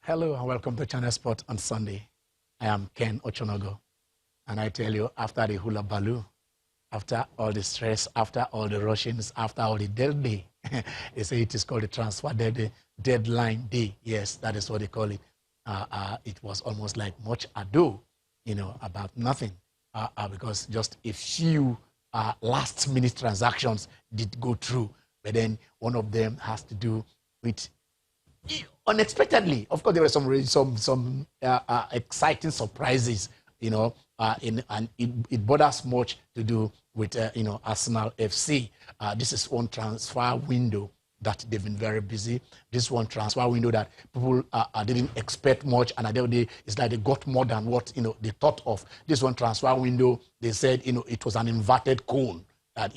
Hello and welcome to Channel Sport on Sunday. I am Ken Ochonogo, and I tell you, after the hula baloo, after all the stress, after all the rushings, after all the deadline, they say it is called the transfer deadline day. Yes, that is what they call it. It was almost like much ado, about nothing, because just a few last-minute transactions did go through, but then one of them has to do with unexpectedly. Of course, there were some exciting surprises, and it bothers much to do with Arsenal FC. This is one transfer window that they've been very busy. This one transfer window that people didn't expect much, and at the end of the day, it's like they got more than what they thought of. This one transfer window, they said it was an inverted cone. That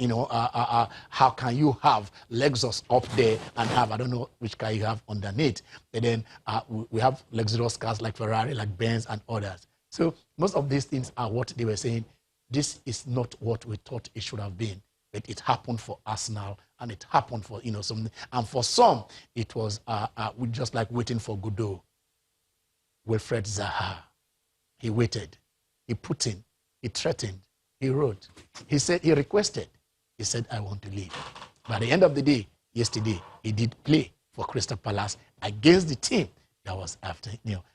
how can you have Lexus up there and have, I don't know which car you have underneath, but then we have luxurious cars like Ferrari, like Benz and others. So most of these things are what they were saying. This is not what we thought it should have been, but it happened for Arsenal and it happened for some, and for some it was we just like waiting for Godot. Wilfred Zaha, he waited, he put in, he threatened, he wrote, he said, he requested, he said, I want to leave. But at the end of the day, yesterday, he did play for Crystal Palace against the team that was after,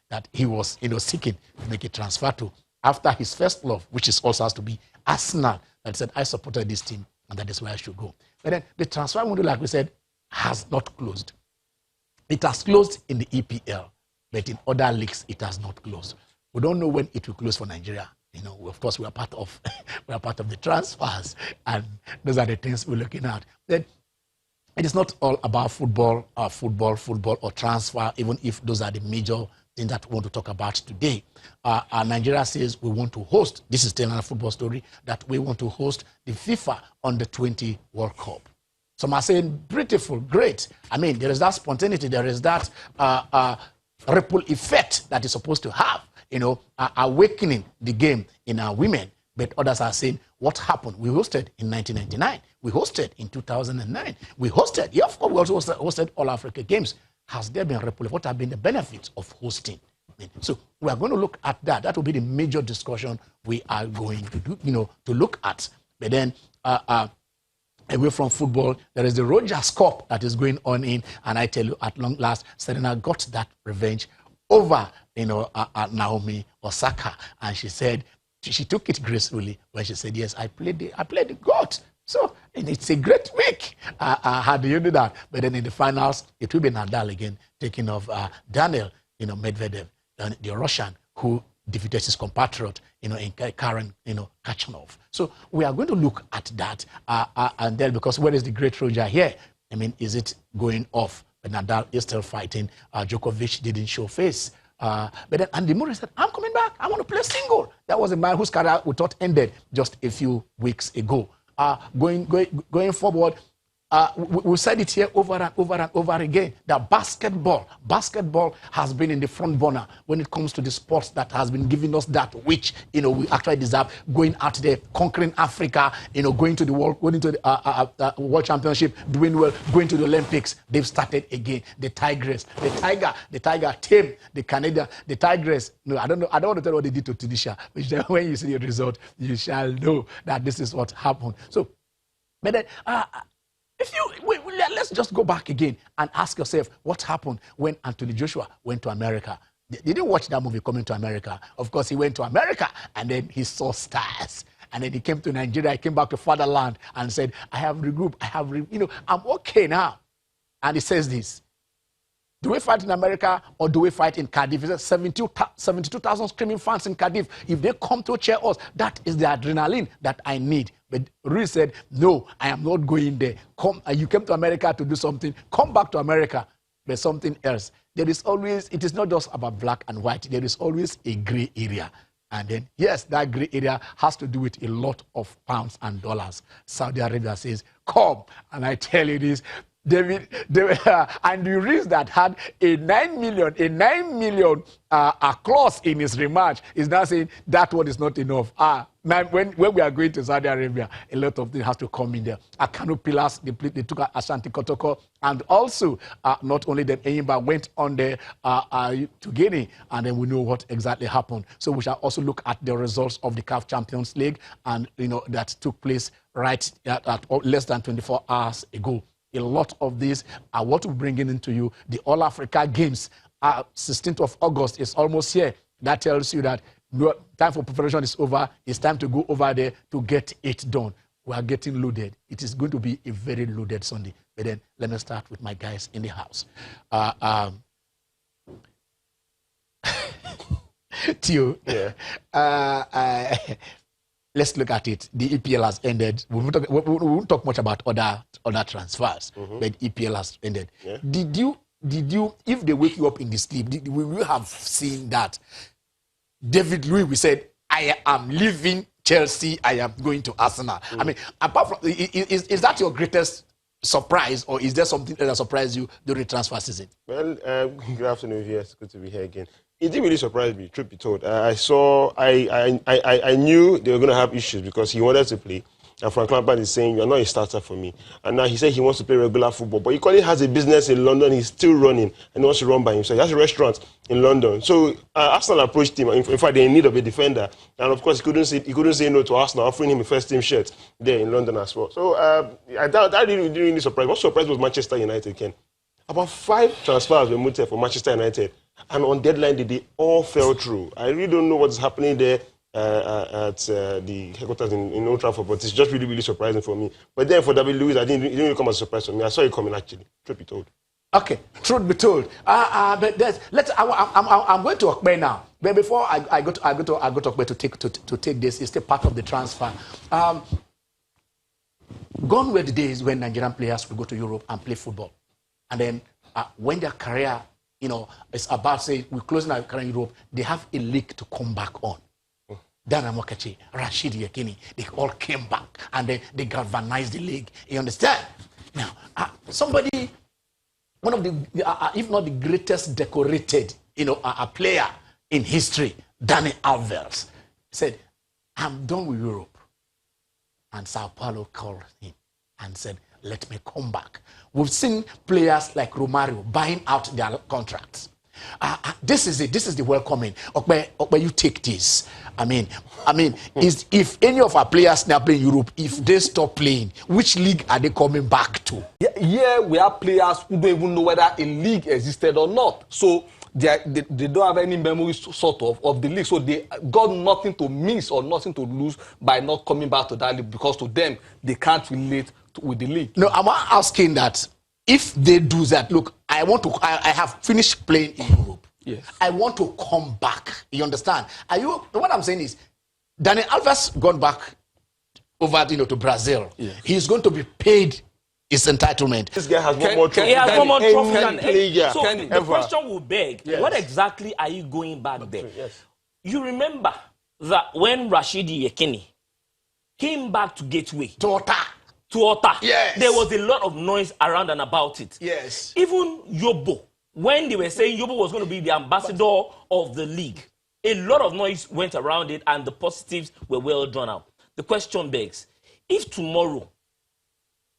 that he was, seeking to make a transfer to after his first love, which is also has to be Arsenal, that said, I supported this team and that is where I should go. But then the transfer window, like we said, has not closed. It has closed in the EPL, but in other leagues, it has not closed. We don't know when it will close for Nigeria. Of course, we are part of the transfers, and those are the things we're looking at. Then it is not all about football or transfer, even if those are the major things that we want to talk about today. Nigeria says we want to host, this is still a football story, that we want to host the FIFA Under-20 World Cup. Some are saying beautiful, great. I mean, there is that spontaneity, there is that ripple effect that is supposed to have. Awakening the game in our women. But others are saying, what happened? We hosted in 1999. We hosted in 2009. We hosted, of course, we also hosted All Africa Games. Has there been ripple? What have been the benefits of hosting? So we are going to look at that. That will be the major discussion we are going to do, to look at. But then, away from football, there is the Rogers Cup that is going on in, and I tell you, at long last, Serena got that revenge over Naomi Osaka, and she said she took it gracefully when she said, yes, I played the God. So it's a great week. How do you do that? But then in the finals, it will be Nadal again taking off Daniel Medvedev, the Russian who defeated his compatriot in Karen Kachanov. So we are going to look at that, and then, because where is the great Roger here? I mean, is it going off? But Nadal is still fighting. Djokovic didn't show face. But then Andy Murray said, I'm coming back. I want to play single. That was a man whose career we thought ended just a few weeks ago. Going forward, we said it here over and over and over again, that basketball has been in the front burner when it comes to the sports that has been giving us that which we actually deserve. Going out there, conquering Africa, going to the world, going into the World Championship, doing well, going to the Olympics. They've started again. The Tigress, the Tiger team, the Canadian, the Tigress. No, I don't want to tell you what they did to Tunisia. Which when you see the result, you shall know that this is what happened. So, but then. Let's just go back again and ask yourself what happened when Anthony Joshua went to America. They didn't watch that movie, Coming to America. Of course, he went to America and then he saw stars. And then he came to Nigeria, he came back to fatherland and said, I have regrouped, I'm okay now. And he says this, do we fight in America or do we fight in Cardiff? He said 72,000 screaming fans in Cardiff. If they come to cheer us, that is the adrenaline that I need. But Rui said, no, I am not going there. You came to America to do something. Come back to America. But something else. There is always, it is not just about black and white. There is always a gray area. And then, yes, that gray area has to do with a lot of pounds and dollars. Saudi Arabia says, come. And I tell you this, And the Reeves that had a 9 million clause in his rematch is now saying that one is not enough. Now when we are going to Saudi Arabia, a lot of things have to come in there. Kano Pillars, they took Ashanti Kotoko, and also not only them, Enyimba went on there to Guinea, and then we know what exactly happened. So we shall also look at the results of the CAF Champions League, and that took place right at less than 24 hours ago. A lot of these are what we're bringing into you. The All Africa Games, 16th of August is almost here. That tells you that time for preparation is over. It's time to go over there to get it done. We are getting loaded. It is going to be a very loaded Sunday. But then let me start with my guys in the house. Theo, yeah. Let's look at it. The EPL has ended. We won't talk much about other transfers, but EPL has ended. Yeah. Did you, if they wake you up in the sleep, will you have seen that David Luiz, we said, I am leaving Chelsea, I am going to Arsenal. I mean, apart from, is that your greatest surprise, or is there something that surprised you during the transfer season? Well, good afternoon, yes, good to be here again. It didn't really surprise me, truth be told. I knew they were going to have issues because he wanted to play. And Frank Lampard is saying, you're not a starter for me. And now he said he wants to play regular football. But he currently has a business in London. He's still running and he wants to run by himself. He has a restaurant in London. So Arsenal approached him. In fact, they're in need of a defender. And of course, he couldn't say no to Arsenal, offering him a first-team shirt there in London as well. So that didn't really surprise me. What surprised was Manchester United, Ken. About 5 transfers were made for Manchester United. And on deadline, they all fell through. I really don't know what's happening there at the headquarters in Old Trafford, but it's just really, really surprising for me. But then for David Luiz, it didn't really come as a surprise for me. I saw it coming, actually, truth be told. Okay, truth be told. But I'm going to Okpe now. But before I go to Okpe to take this, it's still part of the transfer. Gone were the days when Nigerian players would go to Europe and play football. And then when their career, it's about, say, we're closing our career in Europe, they have a league to come back on. Dana Mokachi, Rashid Yekini, they all came back and they galvanized the league. You understand? Now, somebody, one of the, if not the greatest decorated, a player in history, Dani Alves, said, I'm done with Europe. And Sao Paulo called him and said, let me come back. We've seen players like Romario buying out their contracts. This is it. This is the welcoming. Okpe, you take this. I mean, if any of our players now play in Europe, if they stop playing, which league are they coming back to? Yeah, we have players who don't even know whether a league existed or not. So they don't have any memories sort of the league. So they got nothing to miss or nothing to lose by not coming back to that league, because to them, they can't relate with the league. No, I'm asking that if they do that, look, I have finished playing in Europe. Yes. I want to come back. You understand? What I'm saying is, Dani Alves gone back over to Brazil. Yes. He's going to be paid his entitlement. This guy has one more trophy. He has one more trophy than player. So the question will beg, what exactly are you going back there? Yes. You remember that when Rashidi Yekini came back to Gateway, to Ota, yes, there was a lot of noise around and about it. Yes. Even Yobo, when they were saying Yobo was going to be the ambassador of the league, a lot of noise went around it and the positives were well drawn out. The question begs, if tomorrow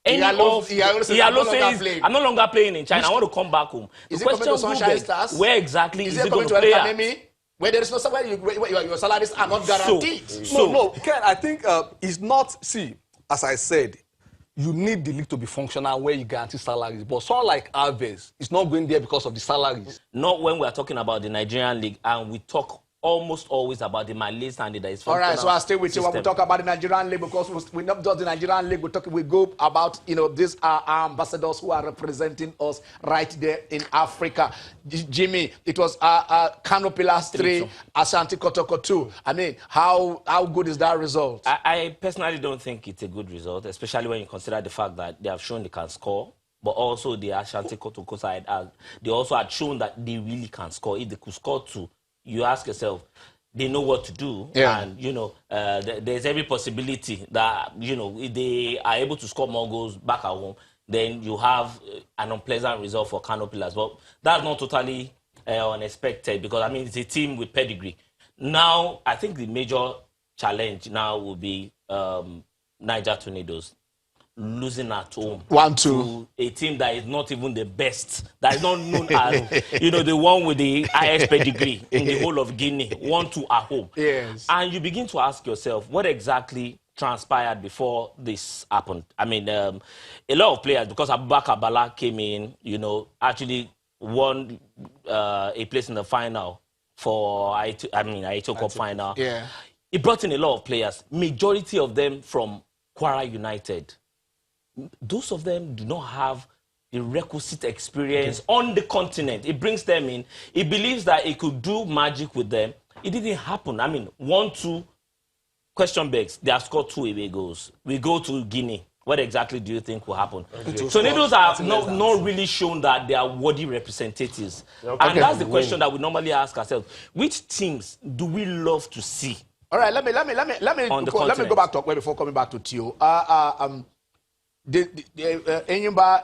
Iyalo says, I'm no longer playing in China, I want to come back home. Is it coming to Sunshine Stars? Where exactly is it going to play at? Where there is no somewhere your salaries are not guaranteed. No, Ken, I think it's not, see, as I said, you need the league to be functional where you guarantee salaries. But someone like Alves is not going there because of the salaries. Not when we are talking about the Nigerian league and we talk almost always about the Malay standard that is functional. All right, so I'll stay with you when we talk about the Nigerian league, because we're not just the Nigerian league. We go about these are our ambassadors who are representing us right there in Africa. Jimmy, it was Kano Pillars 3, Ashanti Kotoko 2. I mean, how good is that result? I personally don't think it's a good result, especially when you consider the fact that they have shown they can score. But also the Ashanti Kotoko side, they also had shown that they really can score. If they could score 2, you ask yourself, they know what to do. Yeah. And, there's every possibility that, if they are able to score more goals back at home, then you have an unpleasant result for Kano Pillars. But that's not totally unexpected because, I mean, it's a team with pedigree. Now, I think the major challenge now will be Niger Tornadoes losing at home 1-2 to a team that is not even the best, that is not known as, you know, the one with the highest pedigree in the whole of Guinea, 1-2 at home. Yes. And you begin to ask yourself, what exactly transpired before this happened? I mean, a lot of players, because Abubakar Bala came in, you know, actually won a place in the final for, Aito Cup final. Yeah. He brought in a lot of players, majority of them from Kwara United. Those of them do not have the requisite experience on the continent. It brings them in. He believes that he could do magic with them. It didn't happen. I mean, 1-2, question begs, they have scored 2 away goals. We go to Guinea. What exactly do you think will happen? Tornadoes have not really shown that they are worthy representatives. And that's the question that we normally ask ourselves. Which teams do we love to see? All right, let me go back to before coming back to Tio. Enyimba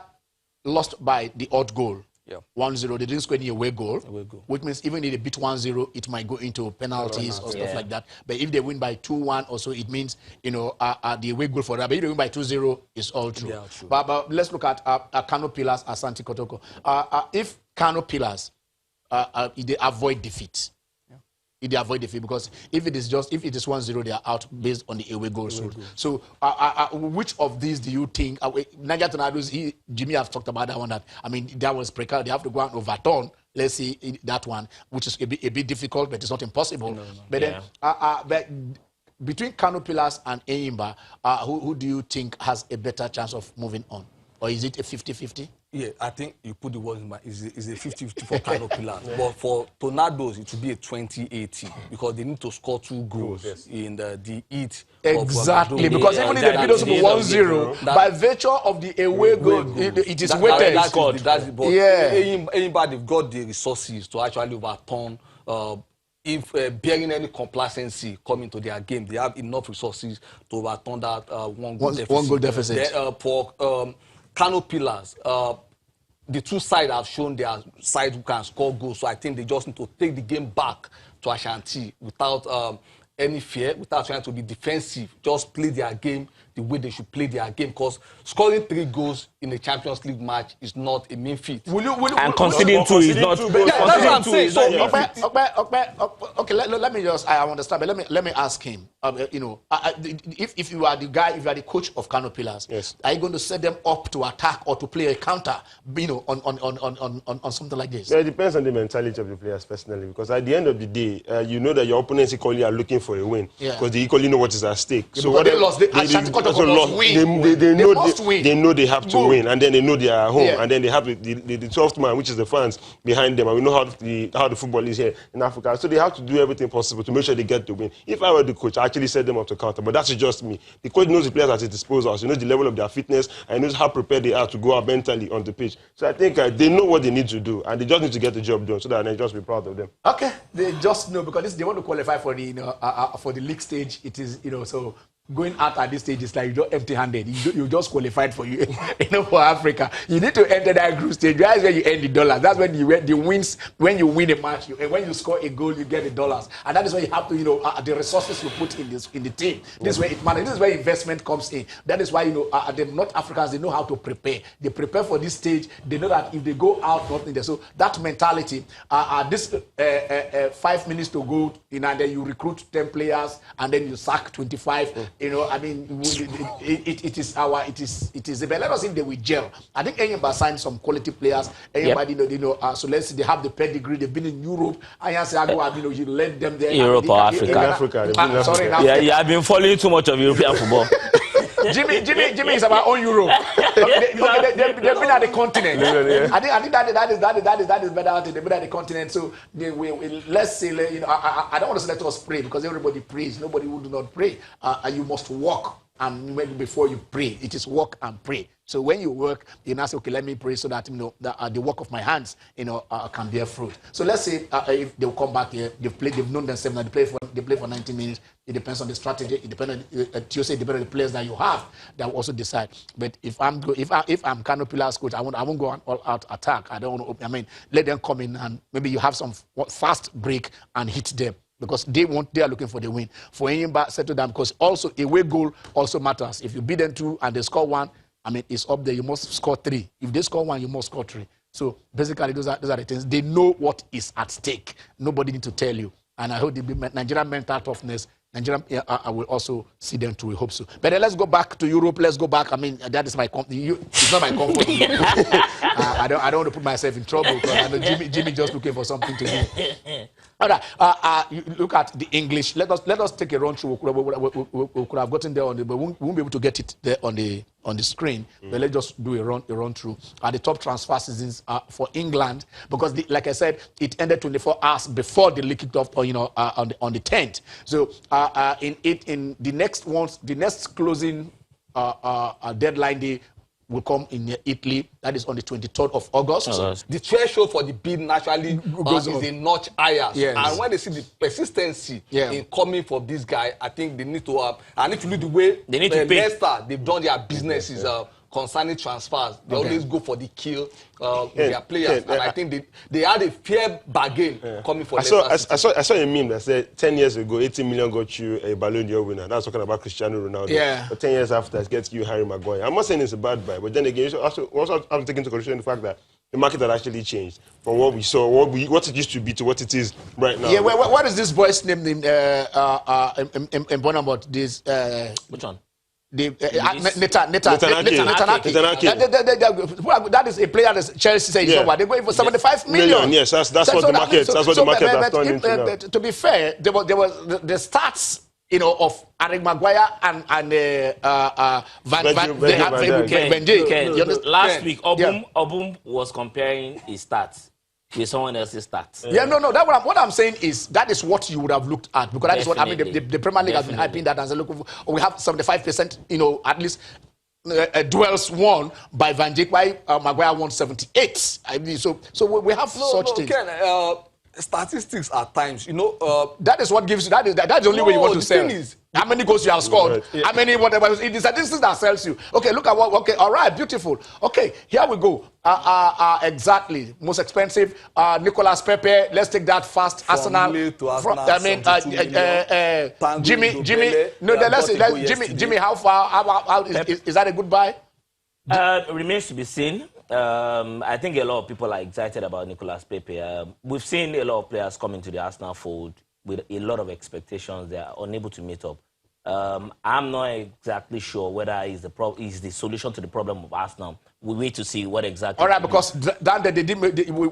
lost by the odd goal. Yeah. 1-0. They didn't score any away goal. Which means even if they beat 1-0, it might go into penalties or stuff like that. But if they win by 2-1 or so, it means, you know, the away goal for that. But if they win by 2-0, it's all true. Yeah, true. But let's look at Kano Pillars, Asante Kotoko. If Kano Pillars, they avoid defeat. They avoid defeat, because if it is 1-0, they are out based on the away goal. So which of these do you think? Niger Tornadoes, Jimmy have talked about that one. That, I mean, that was precarious. They have to go and overturn. Let's see that one, which is a bit difficult, but it's not impossible. But then, but between Kano Pillars and Enyimba, who do you think has a better chance of moving on? Or is it a 50-50? Yeah, I think you put the words in my, is a 50-50 for Kano Pillars. But for Tornadoes, it will be a 20-80 because they need to score 2 goals in the heat. Exactly, because even if they beat us 1-0, by virtue of the away goal, it is weighted. Anybody, they've got the resources to actually overturn. If bearing any complacency coming to their game, they have enough resources to overturn that one goal deficit. Then, for Kano Pillars, the two sides have shown their side who can score goals. So I think they just need to take the game back to Ashanti without any fear, without trying to be defensive. Just play their game the way they should play their game, because scoring 3 goals in a Champions League match is not a mean feat. And conceding 2 is not. Yeah, that's what I'm saying. So, okay, let me just, I understand, but let me ask him. You know, if you are the guy, if you are the coach of Kano Pillars, are you going to set them up to attack or to play a counter, you know, on something like this? Yeah, it depends on the mentality of the players personally, because at the end of the day, you know that your opponents equally are looking for a win, because they equally know what is at stake. So what they lost, they must win. They know they have to win, and then they know they are at home, and then they have the 12th man, which is the fans behind them, and we know how the football is here in Africa. So they have to do everything possible to make sure they get the win. If I were the coach, I actually set them up to counter, but that's just me. The coach knows the players at his disposal, so he knows the level of their fitness, and knows how prepared they are to go out mentally on the pitch. So I think they know what they need to do, and they just need to get the job done, so that they just be proud of them. Okay, they just know, because they want to qualify for the for the league stage. It is, you know, so going out at this stage is like you're empty-handed. You just qualified for for Africa. You need to enter that group stage. That's where you earn the dollars. That's when you the wins. When you win a match, and when you score a goal, you get the dollars. And that is where you have to, the resources you put in the team. This is where it matters. This is where investment comes in. That is why the North Africans, they know how to prepare. They prepare for this stage. They know that if they go out, nothing there. So that mentality. This 5 minutes to go, and then you recruit 10 players, and then you sack 25. I mean, it is. But let us see if they will gel. I think Enyimba signed some quality players. Everybody, so let's see. They have the pedigree. They've been in Europe. You led them there. Europe or Africa? In Africa. Sorry, I've been following too much of European football. Jimmy is about own Europe. They've been at the continent. I think that is better. They've been at the continent. So let's say, I don't want to say let us pray, because everybody prays. Nobody who do not pray. You must walk and before you pray. It is work and pray. So when you work, you now say, okay, let me pray so that the work of my hands, can bear fruit. So let's say if they will come back here, they've known themselves, now they play for 90 minutes. It depends on the strategy. It depends on the players that you have that will also decide. But if I'm Kano Pillars coach, I won't go on all out attack. I don't want to. Let them come in and maybe you have some fast break and hit them. Because they are looking for the win. For Enyimba, settle down, because also away goal also matters. If you beat them 2 and they score 1, it's up there. You must score 3. If they score 1, you must score 3. So basically, those are the things. They know what is at stake. Nobody need to tell you. And I hope the Nigerian mental toughness, I will also see them too. We hope so. But then let's go back to Europe. Let's go back. That is my it's not my comfort. I don't want to put myself in trouble because I know Jimmy just looking for something to do. All right. You look at the English. Let us take a run through. We could have gotten there but we won't be able to get it there on the screen. But let's just do a run through. The top transfer seasons for England, because like I said, it ended 24 hours before the league kicked off. On the 10th. So in the next closing deadline day will come in Italy. That is on the 23rd of August. The threshold for the bid naturally is a notch higher. Yes. And when they see the persistency in coming for this guy, I think they need to have. And if you look the way they need to pay. Leicester, they've done their businesses concerning transfers, they always go for the kill with their players. And I think they had a fair bargain coming for Leicester. I saw a meme that said 10 years ago, 18 million got you a Ballon d'Or winner. That's talking about Cristiano Ronaldo. Yeah. But 10 years after, it gets you Harry Maguire. I'm not saying it's a bad buy, but then again, you also have to take into consideration the fact that the market had actually changed from what we saw, what it used to be to what it is right now. Yeah, what is this boy's name in Bonamot? This which one? Netanaki. That is a player that Chelsea says they're going for 75 million. Yes, that's what the market. That's what the market has turned into now. To be fair, there was the stats of Harry Maguire and Van Dijk. Last week, Obum was comparing his stats with someone else's stats. Yeah, no. What I'm saying is that is what you would have looked at, because that is what the Premier League has been hyping that as a look. We have 75%, at least duels won by Van Dijk. By Maguire won 78. So we have such things. Ken, statistics at times, that is what gives you. That's the only way you want to sell. Thing is, how many goals you have scored, how many whatever. It is statistics that sells you. Okay, look at what. Okay, all right, beautiful. Okay, here we go. Exactly, most expensive. Nicolas Pepe. Let's take that fast. From Arsenal. Lille to Arsenal, Jimmy. No, let's see. Jimmy. How far? How is that a good buy? Remains to be seen. I think a lot of people are excited about Nicolas Pepe. We've seen a lot of players come into the Arsenal fold with a lot of expectations. They are unable to meet up. I'm not exactly sure whether is the solution to the problem of Arsenal. We wait to see what exactly. All right, because we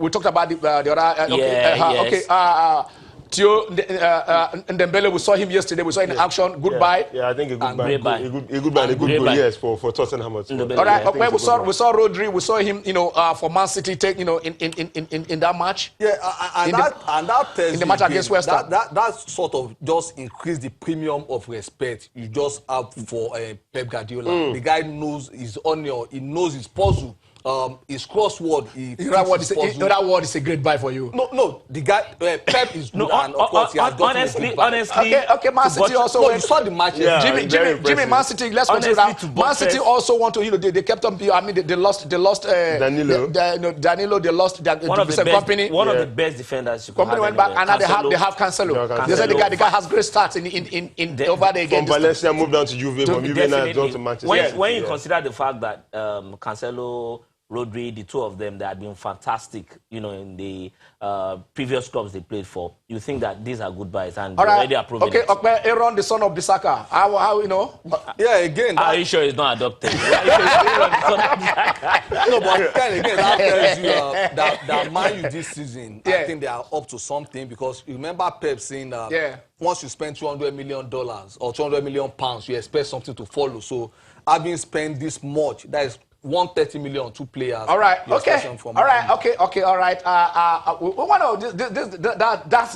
talked about the other. Theo Ndembele, we saw him yesterday. We saw him in action. Goodbye. Yeah, I think a good buy. A good goal, yes, for Tottenham. All right. Okay, we saw Rodri. We saw him, for Man City take, in that match. Yeah, and that tells in the match against West Ham. That sort of just increase the premium of respect you just have for Pep Guardiola. The guy knows his onion. He knows his puzzle. His crossword. That word is a great buy for you. No. The guy Pep is good, and of course he has honestly. Okay. Man City also. You saw the match. Yeah, Jimmy. Man City. Let's continue that. Man City also want to. They kept on. I mean, they lost. Danilo. Danilo. They lost. One of the best defenders. Company went back, and now they have Cancelo. They said the guy has great stats in over there again. From Valencia moved down to Juve. From Juve now down to Manchester. When you consider the fact that Cancelo, Rodri, the two of them, they had been fantastic, in the previous clubs they played for. You think that these are good buys and already approved. Okay, Aaron, the son of Bissaka. How Yeah, again. Are you sure he's not adopted? No, but again, that tells you that Man U this season, I think they are up to something, because you remember Pep saying that once you spend $200 million or £200 million, you expect something to follow. So having spent this much, that is 130 million, 2 players. All right. You're Okay. starting from All right. Madrid. Okay. All right.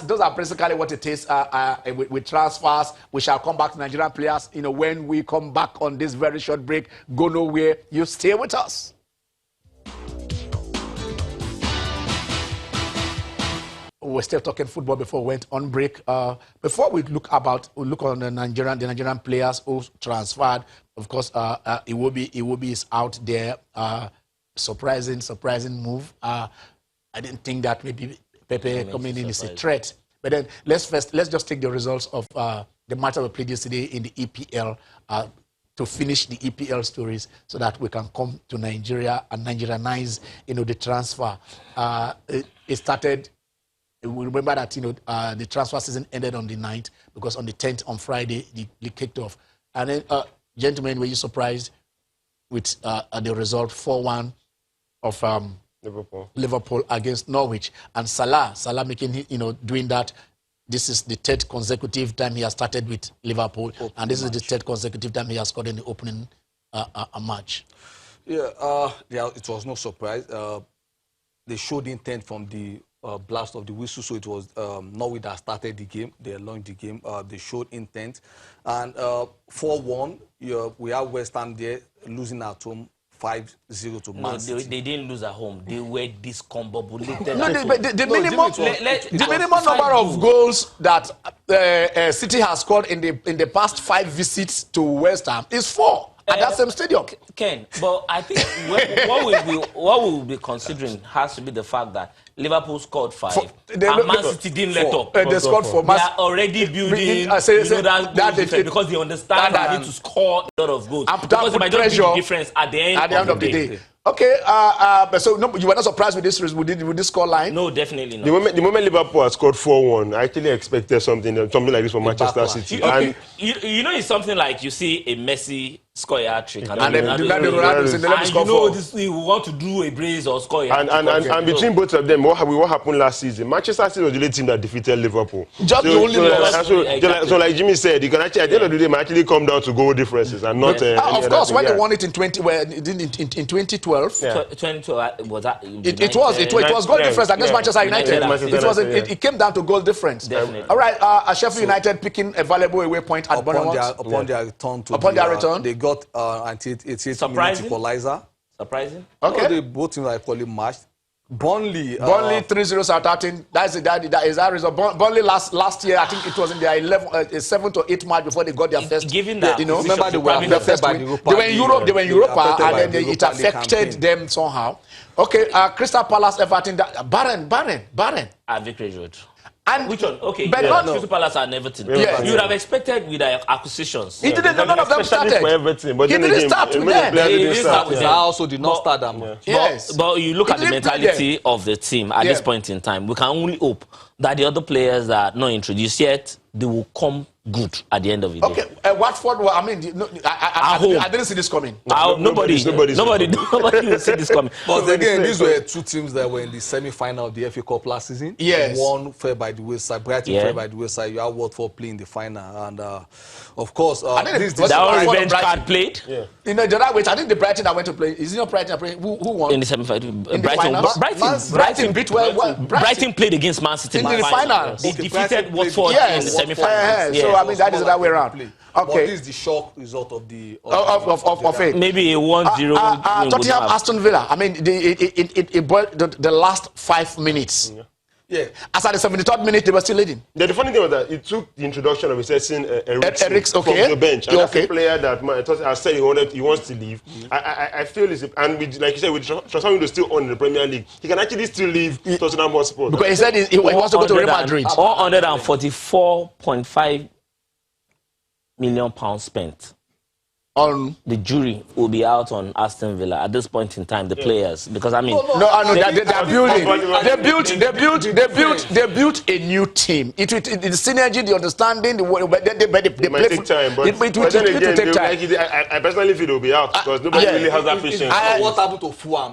Those are basically what it is with transfers. We shall come back to Nigerian players. When we come back on this very short break, go nowhere. You stay with us. We're still talking football before we went on break. Before we look on the Nigerian players who transferred. Of course, Iwobi is out there. Surprising move. I didn't think that maybe Pepe coming in is a threat. But then let's just take the results of the match that we played yesterday in the EPL to finish the EPL stories, so that we can come to Nigeria and Nigerianize the transfer. It started. We remember that the transfer season ended on the 9th, because on the 10th, on Friday, the kicked off. And then, gentlemen, were you surprised with the result 4-1 of Liverpool against Norwich? And Salah making doing that. This is the 3rd consecutive time he has started with Liverpool, and this is the 3rd consecutive time he has scored in the opening match. Yeah, it was no surprise. They showed intent from the blast of the whistle, so it was Norwich that started the game. They launched the game. They showed intent, and 4-1. We have West Ham there losing at home 5-0 to Man City. They didn't lose at home. They were discombobulated. No, the minimum number of goals that City has scored in the past 5 visits to West Ham is 4 at that same stadium. Ken, but I think what we will be considering has to be the fact that Liverpool scored 5, and Man City didn't let up. They scored 4. They are already building that defense, because they understand that they need to score a lot of goals. Because it might just be the difference at the end of the day. Okay, so no, you were not surprised with this score line? No, definitely not. The moment Liverpool had scored 4-1, I actually expected something like this from Manchester City. And it's something like you see a Messi score a hat-trick, and then we want to do a brace or score a hat-trick. And between both of them, what happened last season? Manchester City was the only team that defeated Liverpool. Just the only one. So like Jimmy said, you can actually, at the end of the day, it might actually come down to goal differences and not. Of course, when they won it in 2012. Yeah. 2012 was that? It was goal difference against Manchester United. It came down to goal difference. Definitely. All right, Sheffield United picking a valuable away point at Bournemouth. Upon their return, they got it's minute equalizer. Surprising. Okay. They both teams are equally matched. Burnley 3-0 Southampton. That is that result. Burnley last year, I think it was in their 7th or 8th match before they got their first. Given that, remember they were affected by They were in Europe. They were in Europa, and then it affected them somehow. Okay, Crystal Palace, Everton. Barren. Vicarage Road. And which one? Okay, but not not Crystal Palace and Everton. Yes. You would have expected with their acquisitions. He didn't. None of them started. Everton, but he didn't start with them. He didn't start with them. Also did not start them. Yes. But you look at the mentality of the team at this point in time. We can only hope that the other players that are not introduced yet, they will come good at the end of the day. Okay, Watford. I mean, I didn't see this coming. Nobody will see this coming. But again, these were 2 teams that were in the semi-final of the FA Cup last season. Yes. One fell by the wayside. Brighton fell by the wayside. You have Watford playing the final, and of course, that revenge card played. Yeah. The other way, I think the Brighton that went to play. Is it not Brighton that played? Who won in the semi-final? Brighton beat Brighton played against Man City in the finals. They defeated Watford in the semi-finals. So I mean that is the other way around. Okay. But this is the shock result of it. Maybe a 1-0. Tottenham Aston Villa. I mean, it boiled the last 5 minutes. Yeah. As at the 73rd minute, they were still leading. The funny thing was that it took the introduction of a certain Eriksen from the bench. And that's a player that I said he wants to leave. I feel it's, and with, like you said, with transfer window still on in the Premier League, he can actually still leave Tottenham Hotspur. Because he said he wants to go to Real Madrid. 144.5 million pounds spent. On the jury will be out on Aston Villa at this point in time. The players, because I mean, they're building. They built a new team. The synergy, the understanding, they might take time, but then again, take time. I personally feel they'll be out because nobody really has that patience. What happened to Fulham?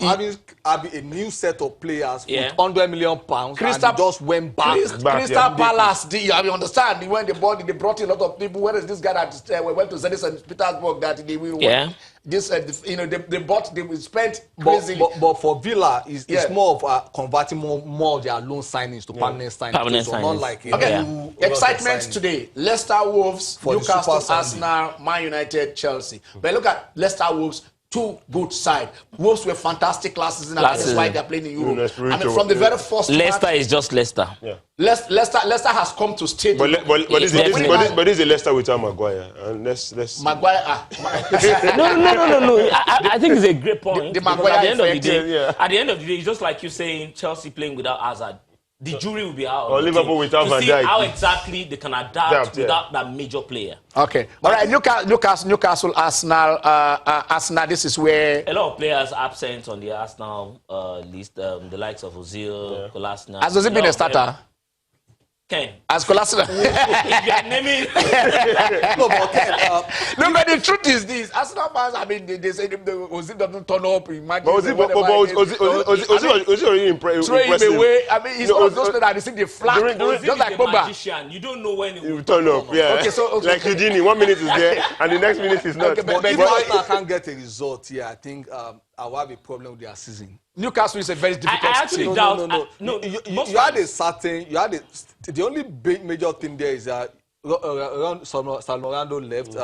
a new set of players with £100 million, and they just went back. Crystal Palace, you understand? When they brought in a lot of people. Where is this guy that went to Zenit St. Petersburg that they will? This, they spent crazily. But for Villa, it's more of converting more of their loan signings to permanent signings. So not like excitement today. Leicester, Wolves, Newcastle, Arsenal, Man United, Chelsea. But look at Leicester, Wolves. Two good sides. Wolves were fantastic last season, and that's why they're playing in Europe. I mean, from the very first Leicester is just Leicester. Yeah. Leicester has come to stay. But this is a Leicester without Maguire. Maguire. No. I think it's a great point. The Maguire at the end of the day, it's just like you saying Chelsea playing without Hazard. The jury will be out. Or Liverpool without Van Dijk. How exactly they can adapt without that major player. Okay. All right. Newcastle, Arsenal. This is where a lot of players absent on the Arsenal list. The likes of Ozil, Kolasinac. Has Ozil been a starter? Ken. As Kolasinac. If you are naming. No, but Ken. No, but the truth is this: Arsenal fans, I mean, they say Ozil doesn't turn up. Imagine Ozil already impressive. Away. I mean, it's one of those players that they think they flat. Just like Pogba. You don't know when he will turn up. Yeah. Okay, so like Eugenie, 1 minute is there, and the next minute is not. Okay, but if Arsenal can't get a result here, I think I will have a problem with their season. Newcastle is a very difficult I actually team. doubt. You had a certain. The only big major thing there is that Salorando left,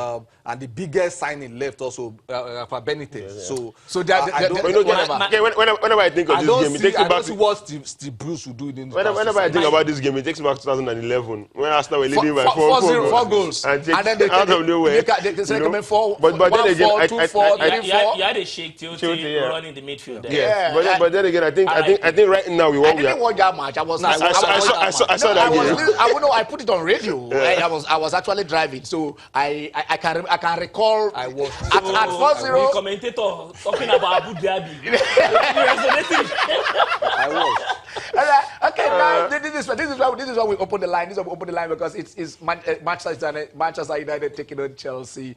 and the biggest signing left also Rafa Benitez. Whenever I think of this game, it takes me back to what Steve Bruce will do in the whenever I think about this game, it takes me back to 2011 when Arsenal were leading by 4 goals. And then they out of nowhere. They recommend 4. But then again, you had a shake Tilty running the midfield. Yes, but then again, I think right now we won. I didn't watch that match. I saw that game. I put it on radio. I was actually driving, so I can recall. I was at 4-0. The commentator talking about Abu Dhabi. I was. Okay, now this is why we open the line. This is why we open the line because it's Manchester United taking on Chelsea.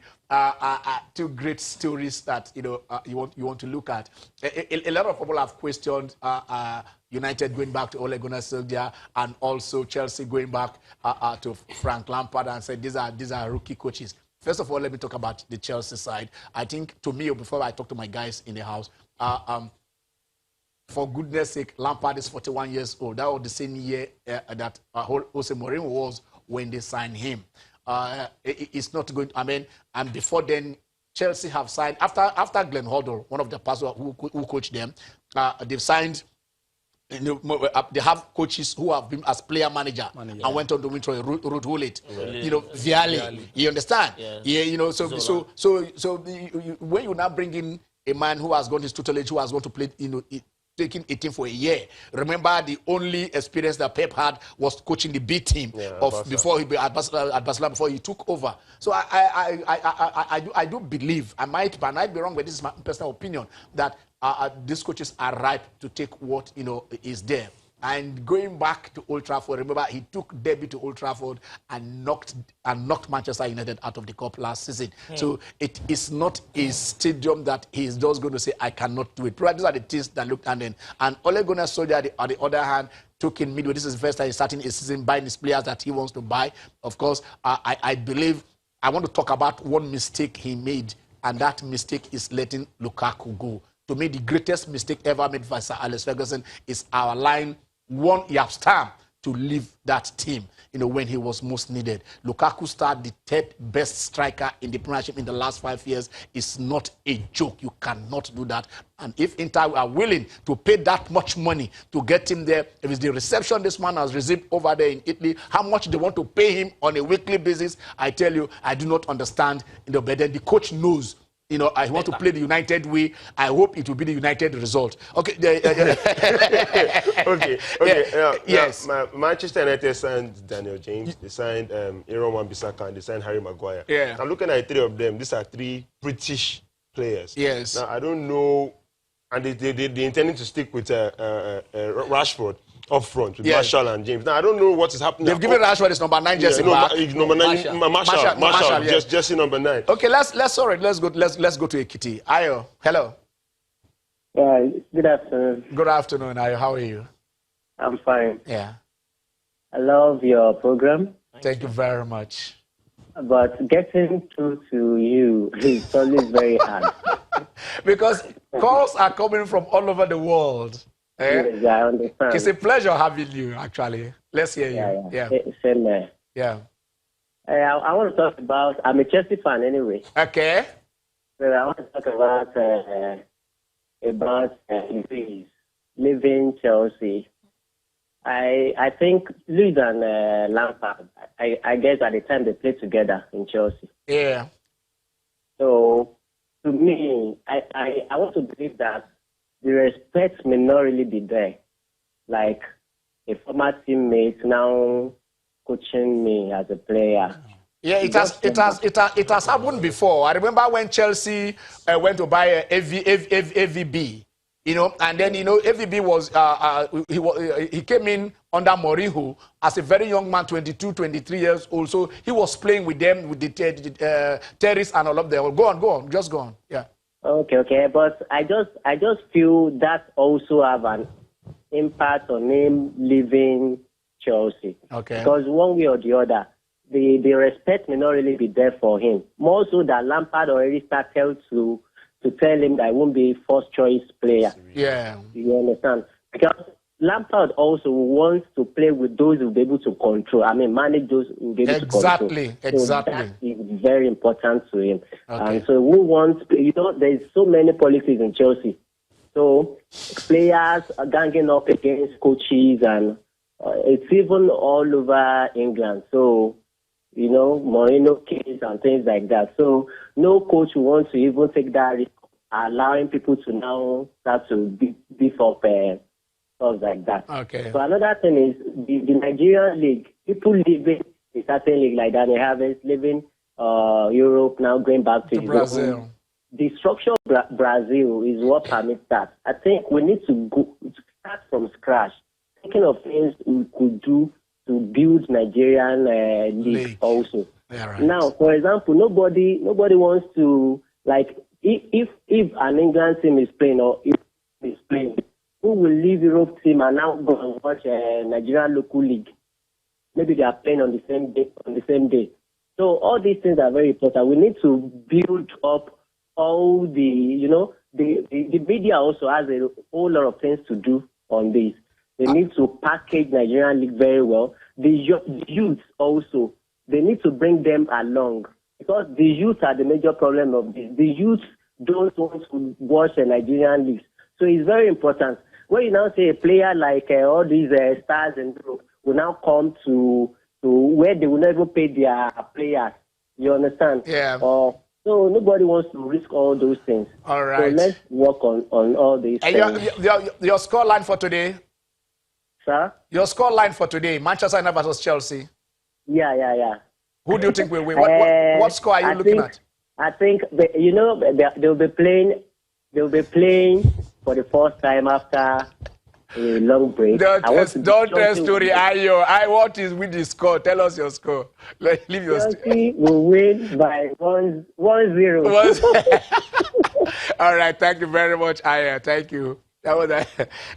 Two great stories that you want to look at. A lot of people have questioned United going back to Ole Gunnar Solskjaer and also Chelsea going back to Frank Lampard and said these are rookie coaches. First of all, let me talk about the Chelsea side. I think, to me, before I talk to my guys in the house, for goodness sake, Lampard is 41 years old. That was the same year that Jose Mourinho was when they signed him. It's not going. I mean, and before then, Chelsea have signed after Glenn Hoddle, one of the pastors who coached them. They've signed. They have coaches who have been as player manager and went on to win through Ruud Gullit, Vialli. You understand? Yeah, So when you now bring in a man who has gone his tutelage, who has gone to play, taking a team for a year. Remember, the only experience that Pep had was coaching the B team before he at Barcelona before he took over. So I do believe, I might be wrong, but this is my personal opinion, that these coaches are ripe to take what is there. And going back to Old Trafford, remember he took Derby to Old Trafford and knocked Manchester United out of the cup last season. So it is not a stadium that he is just going to say I cannot do it. Probably these are the things that looked at. And Ole Gunnar Solskjaer, on the other hand, took in midway. This is the first time he's starting a season buying his players that he wants to buy. Of course, I believe I want to talk about one mistake he made, and that mistake is letting Lukaku go. To me, the greatest mistake ever made by Sir Alex Ferguson is our line one Jaap Stam to leave that team, when he was most needed. Lukaku started the third best striker in the Premiership in the last 5 years. It's not a joke. You cannot do that. And if Inter are willing to pay that much money to get him there, if it's the reception this man has received over there in Italy, how much they want to pay him on a weekly basis, I tell you, I do not understand. But then the coach knows. I want to play the United way. I hope it will be the United result. Okay. Yes. Manchester United signed Daniel James. They signed Aaron Wan-Bissaka, and they signed Harry Maguire. Yeah. I'm looking at 3 of them. These are 3 British players. Yes. Now, I don't know. And they intending to stick with Rashford up front with Marshall and James. Now, I don't know what is happening. They've given Rashford his number 9 jersey back. Number 9, Marshall, jersey number 9. Okay, let's go to Ekiti. Ayo, hello. Yeah, good afternoon. Good afternoon. How are you? I'm fine. Yeah. I love your program, Thank you very much. but getting through to you is always very hard. Because calls are coming from all over the world. Eh? Yes, I understand. It's a pleasure having you, actually. Let's hear you. Yeah. Same there. Yeah. I want to talk about, I'm a Chelsea fan anyway. Okay. So I want to talk about leaving Chelsea. I think Luis and Lampard, I guess at the time they played together in Chelsea. Yeah. So to me, I want to believe that the respect may not really be there. Like a former teammate now coaching me as a player. Yeah, it has happened before. I remember when Chelsea went to buy AVB, you know, and then, you know, AVB was he came in under Mourinho as a very young man, 22, 23 years old. So he was playing with them, with the terrorists and all of them. Go on, just go on. Yeah. Okay. But I just feel that also have an impact on him leaving Chelsea. Okay. Because one way or the other, the respect may not really be there for him. More so that Lampard already started to tell him that he won't be a first choice player. Yeah. You understand? Because Lampard also wants to play with those who will be able to control. I mean, manage those who will be able to control. Exactly. So that is very important to him. Okay. And so who wants, you know, there's so many politics in Chelsea. So players are ganging up against coaches, and it's even all over England. So, you know, Mourinho case and things like that. So no coach wants to even take that risk, allowing people to now start to beef up stuff like that. Okay. So another thing is the Nigerian league. People living in certain league like Daniel Harvest, living Europe, now going back to Brazil. The structure of Brazil is what permits that. I think we need to start from scratch, thinking of things we could do to build Nigerian league also. Yeah, right. Now, for example, nobody wants to, like, if an England team is playing or if is playing, who will leave Europe team and now go and watch a Nigerian local league? Maybe they are playing on the same day. So all these things are very important. We need to build up all the, you know, the media also has a whole lot of things to do on this. They need to package Nigerian league very well. The youth also, they need to bring them along, because the youth are the major problem of this. The youth don't want to watch the Nigerian league. So it's very important. When you now say a player like all these stars and group will now come to where they will never pay their players. You understand? Yeah. So nobody wants to risk all those things. All right. So let's work on all these things. Your score line for today? Sir? Your score line for today, Manchester United versus Chelsea. Yeah. Who do you think will win? What score are you looking at? I think they'll be playing for the first time after a long break. Don't tell story, Ayo. What is with the score? Tell us your score. Leave your Chelsea will win by 1-0. All right, thank you very much, Ayo. Thank you. That was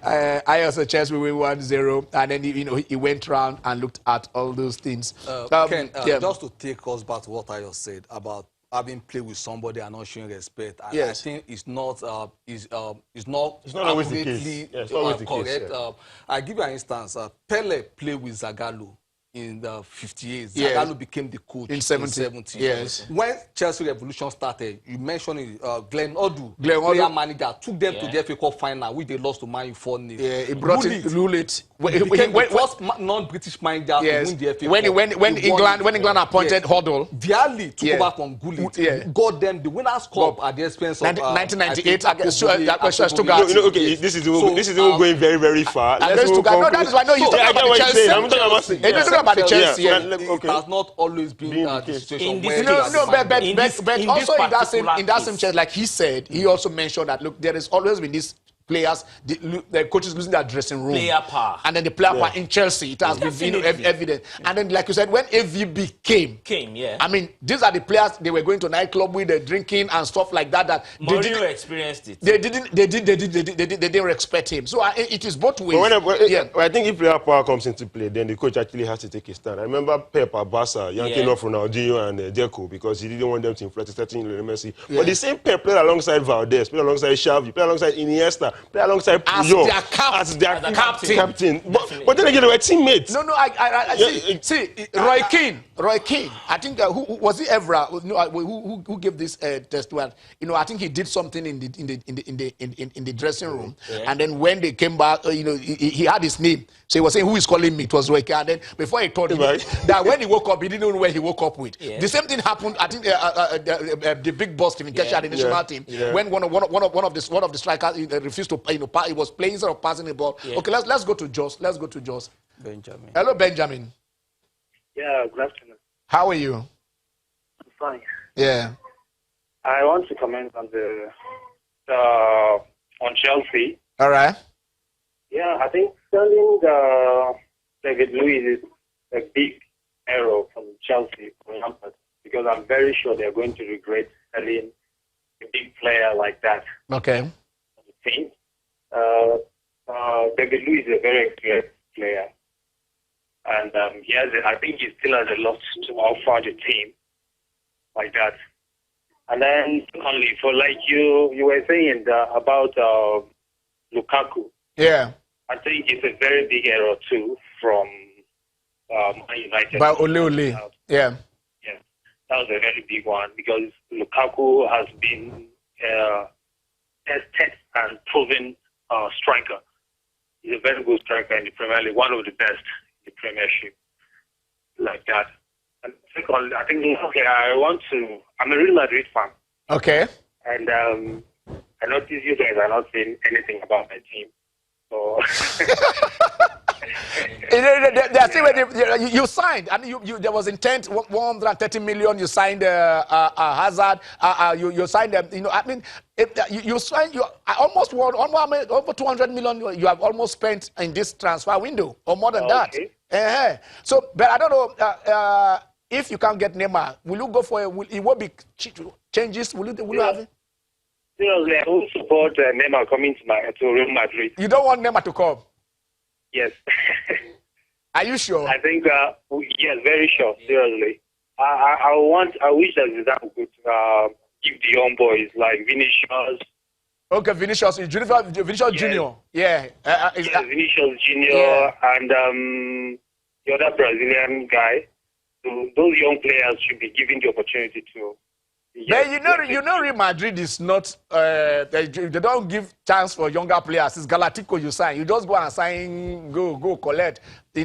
Ayo suggests we win 1-0, and then he went around and looked at all those things. Ken, just to take us back to what Ayo said about having played with somebody and not showing respect. I think it's not always the case. Yeah, it's not always the correct. Case, yeah. I give you an instance. Pele played with Zagallo in the 58. Yes. Zagallo became the coach in 70. Yes. When Chelsea Revolution started, you mentioned it, Glenn Odu, player manager, took them to the FA Cup final, which they lost to Man U 4-0. Yeah, he brought in Lulit. He became the first non-British manager to win the FA Cup. When England appointed Hoddle, Vialli took over from Gullit, got them the Winners' Cup at the expense of 1998 against Stuttgart. Okay, this is even going very, very far. That is why he's talking about Chelsea. I'm talking about the Chelsea. It has not always been the situation. But also in that same Chelsea, like he said, he also mentioned that, look, there has always been this players, the coaches losing their dressing room. Player power. And then the player power in Chelsea, it has been evident. And then, like you said, when AVB came, yeah. I mean, these are the players they were going to nightclub with, the drinking and stuff like that. That Mourinho experienced it. They didn't respect him. So it is both ways. I think if player power comes into play, then the coach actually has to take a stand. I remember Pep at Barca yanking off Ronaldinho and Deco because he didn't want them to inflate a certain Messi. But the same Pep played alongside Valdez, played alongside Xavi, played alongside Iniesta, played alongside Puyol as their captain. But then again, they were teammates. No, I see. Roy Keane. I think who was he ever? Who gave this test? Well, I think he did something in the dressing room, and then when they came back, he had his name. So he was saying, "Who is calling me?" It was Roy Keane. And then before he told him that when he woke up, he didn't know where he woke up with. The same thing happened. I think the big boss Steven Kesha, the national team, when one of the strikers refused to, he was playing instead of passing the ball. Okay, let's go to Jos. Benjamin. Hello, Benjamin. Yeah, good afternoon. How are you? I'm fine. Yeah. I want to comment on on Chelsea. All right. Yeah, I think selling David Luiz is a big error from Chelsea for Lampard, because I'm very sure they're going to regret selling a big player like that. Okay. The team. David Luiz is a very experienced player, and I think he still has a lot to offer the team like that. And then only for like you were saying about Lukaku. Yeah. I think it's a very big error too from Man United. By Ole. Yeah. Yeah, that was a very big one, because Lukaku has been tested and proven striker. He's a very good striker in the Premier League, one of the best in the Premiership, like that. And secondly, I think I'm a Real Madrid fan. Okay. And I notice you guys are not saying anything about my team. So you signed, and there was intent 130 million. You signed Hazard. You signed them. I mean, you signed. You almost won over 200 million. You have almost spent in this transfer window, or more than that. So, but I don't know if you can't get Neymar. Will you go for Iwobi changes? Will you have it? Seriously, I will support Neymar coming to Real Madrid. You don't want Neymar to come? Yes. Are you sure? I think, yes, very sure, seriously. I wish that Zidane could give the young boys like Vinicius. Okay, Vinicius Junior. Yeah. Vinicius Junior and the other Brazilian guy. So those young players should be given the opportunity to. But Real Madrid is not. They don't give chance for younger players. It's Galactico you sign. You just go and sign, go collect. I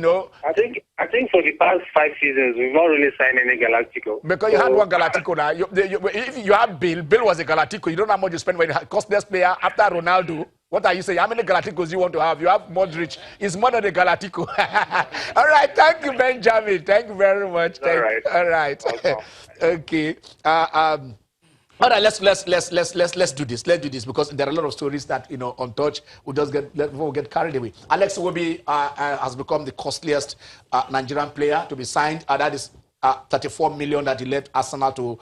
think for the past 5 seasons we've not really signed any Galactico. Because you had one Galactico now. If you have Bill was a Galactico. You don't know how much you spend when you had costliest player after Ronaldo. What are you saying? How many Galacticos you want to have? You have Modric. It's more than a Galactico. All right. Thank you, Benjamin. Thank you very much. All right. Okay. All right. Let's do this. Let's do this, because there are a lot of stories that untouched. We just get carried away. Alex Iwobi has become the costliest Nigerian player to be signed. That is 34 million that he left Arsenal to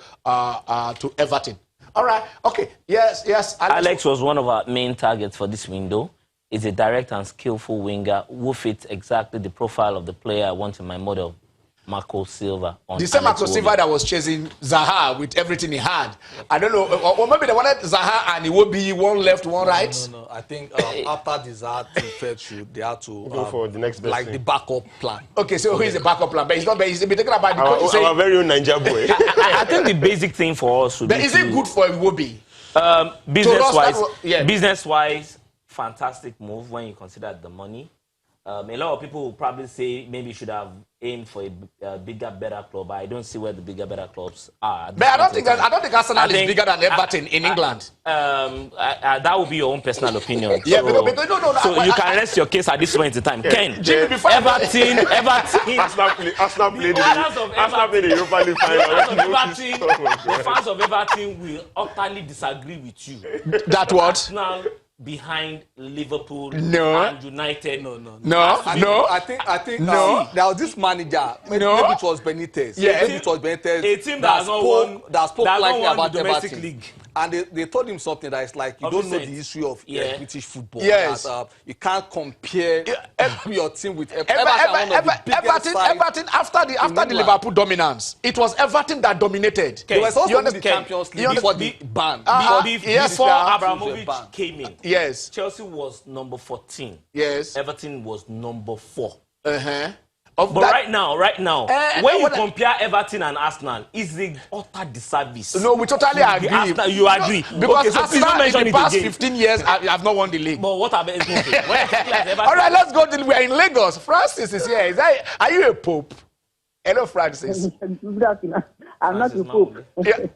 Everton. All right. Okay. Yes. Alex was one of our main targets for this window. He's a direct and skillful winger who fits exactly the profile of the player I want in my model, Marco Silva. The same Marco Silva that was chasing Zaha with everything he had. I don't know. Or maybe they wanted Zaha and Iwobi, one left, one right. No. I think after the Zaha fell through, they had to go for the next best like thing. the backup plan. Okay, so who is the backup plan? But he's not. But he's talking about our very own Niger boy. I think the basic thing for us would be. But is it good for Iwobi? Business-wise, fantastic move when you consider the money. A lot of people will probably say maybe you should have aimed for a bigger, better club. I don't see where the bigger, better clubs are. But I don't think Arsenal is bigger than Everton in England. That would be your own personal opinion. Yeah, so, because no. So you can rest your case at this point in time. Ken, Everton. Arsenal played the Europa League final. The fans of Everton will utterly disagree with you. That what? Arsenal behind Liverpool No. and United. No. I think No. now this manager, maybe it was Benitez. Yeah. Maybe it was Benitez. A team that has not won- that spoke that has not lightly won about the domestic Everton. league. And they told him something that is like, you don't know the Obviously. history of British football. Yes. That, you can't compare your team with Everton. Everton after the England. Liverpool dominance, it was Everton that dominated. They were also You in the understand? Champions You League before understand? the ban. Yes, Before sir. Abramovich Ban. came in, Yes. Chelsea was number 14. Yes. Everton was number 4. Uh-huh. But right now, when you what- compare Everton and Arsenal, it's a utter disservice. No, we totally agree. Arsenal, you agree. Because Okay, so please don't Arsenal mention in the it past again. 15 years have not won the league. But what about Everton? All right, let's go. We're in Lagos. Francis is here. Are you a pope? Hello, Francis. Good afternoon. I'm not a pope.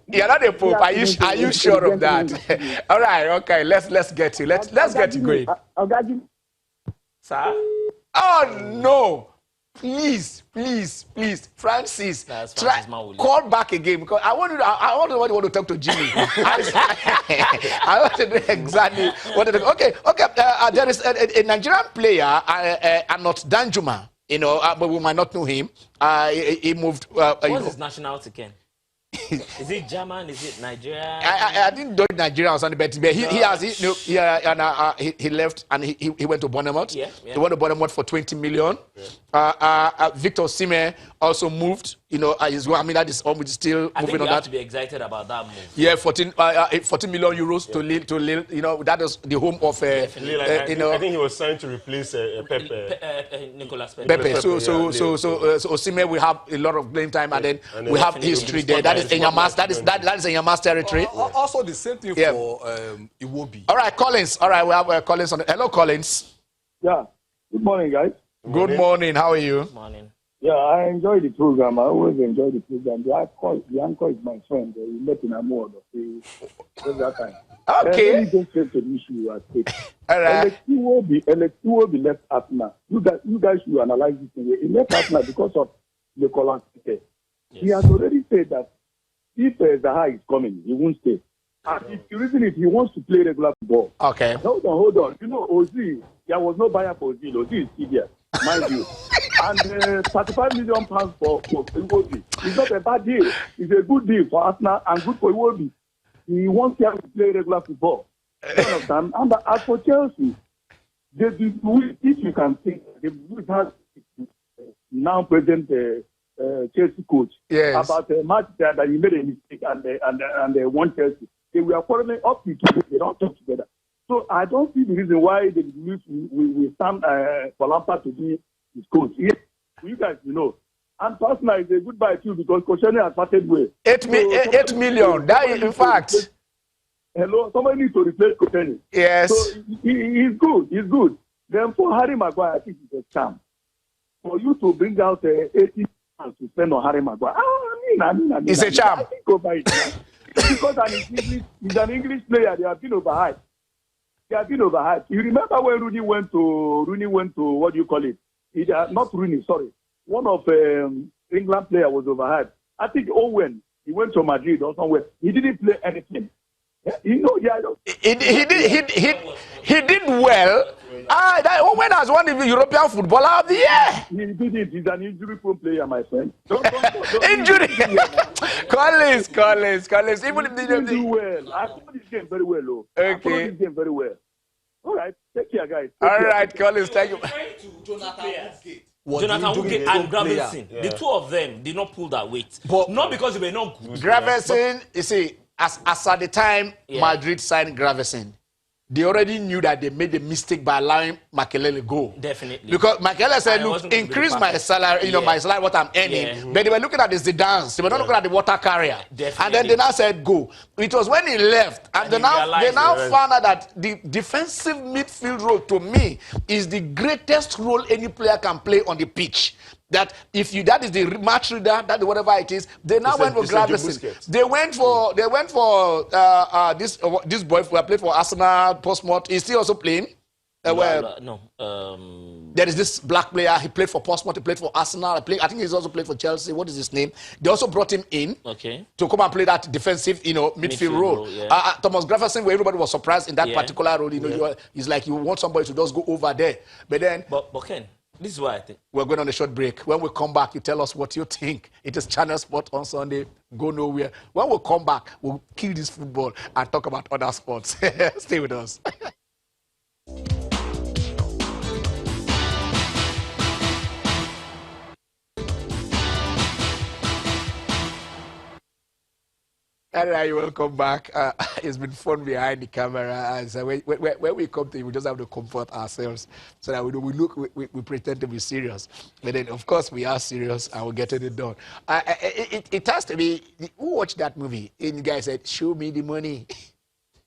You're not a pope. Are you sure of that? All right. Okay. Let's get to let's get to going. Sir? Oh no! Please, Francis, That's try Francis Mawuli. call back again because I want to want to talk to Jimmy. I want to know exactly what to do. Okay. There is a Nigerian player, not Danjuma. But we might not know him. He moved. What's his nationality, Ken? Is it German? Is it Nigerian? I didn't know Nigeria or something, but he left and he went to Bournemouth. Yeah. He went to Bournemouth for 20 million. Victor Osimhen also moved. That is still I think moving you on have that. to be excited about that move. Yeah, 14 million euros to Lille. That is the home of. I think he was signed to replace Pepe. Nicolas Pepe. Pepe. So Osimhen will have a lot of playing time, and then we have history there. That is Enyimba's. That is Enyimba's territory. Also the same thing for Iwobi. All right, Collins. All right, we have Collins on. Hello, Collins. Yeah. Good morning, guys. Good morning. How are you? Good morning. Yeah, I enjoy the program. I always enjoy the program. The anchor is my friend. We met in Amodo. That time. Okay. Let me just straight to the issue you are taking. All right. Iwobi left Arsenal. You guys should analyze this thing. He left Arsenal because of Nicolas Pepe. Yes. He has already said that if Zaha is coming, he won't stay. And if the reason is he wants to play regular football. Okay. Hold on. Ozil, there was no buyer for Ozil. Ozil is still there, mind you. And 35 million pounds for Iwobi. It's not a bad deal. It's a good deal for Arsenal and good for Iwobi. He wants him to play regular football. You understand? And as for Chelsea, if you can think, the has now present Chelsea coach about a match that he made a mistake and they won Chelsea. They were quarreling up to today. They don't talk together. So I don't see the reason why they we stand for Lampard to be his coach. Yes, you guys, And personally, it's a goodbye too because Koscielny has parted way. 8 million. That is, in fact. Hello, somebody needs to replace Koscielny. Yes. So he's good. He's good. Then for Harry Maguire, I think it's a scam. For you to bring out 80 pounds to spend on Harry Maguire, it's a charm. I think over it. Because he's an English player, they have been overhyped. You remember when Rooney went to what do you call it? Not Rooney, sorry. One of England player was overhyped. I think Owen, he went to Madrid or somewhere. He didn't play anything. He did well. That Owen has won the European Footballer of the Year. He did it. He's an injury-prone player, my friend. Injury. Collins. Even if they didn't do well. I saw this game very well, though. Okay. I saw this game very well. All right. Take care, guys. All right, Collins. Thank you. Jonathan Woodgate and Gravenson, the two of them did not pull that weight. But not because they were not good. Gravenson, you see, as at the time Madrid signed Gravenson, they already knew that they made a mistake by allowing Makelele go. Definitely. Because Makelele said, look, increase my salary, my salary, what I'm earning. But they were looking at the Zidane. They were not looking at the water carrier. Definitely. And then they now said, go. It was when he left. And they now found out that the defensive midfield role, to me, is the greatest role any player can play on the pitch. That that is the match reader, that whatever it is, they now went for Gravenson. They went for this boy who played for Arsenal, Portsmouth. Is he also playing? No. There is this black player. He played for Portsmouth. He played for Arsenal. I think he's also played for Chelsea. What is his name? They also brought him in to come and play that defensive, midfield role. Yeah. Thomas Grafferson, where everybody was surprised in that particular role. He's like, you want somebody to just go over there. But then, but Ken, this is what I think. We're going on a short break. When we come back, you tell us what you think. It is Channel Sport on Sunday. Go nowhere. When we come back, we'll kill this football and talk about other sports. Stay with us. All right, welcome back. It's been fun behind the camera. And so when we come to it, we just have to comfort ourselves so that we pretend to be serious. But then, of course, we are serious and we're getting it done. It has to be, who watched that movie? And the guy said, show me the money.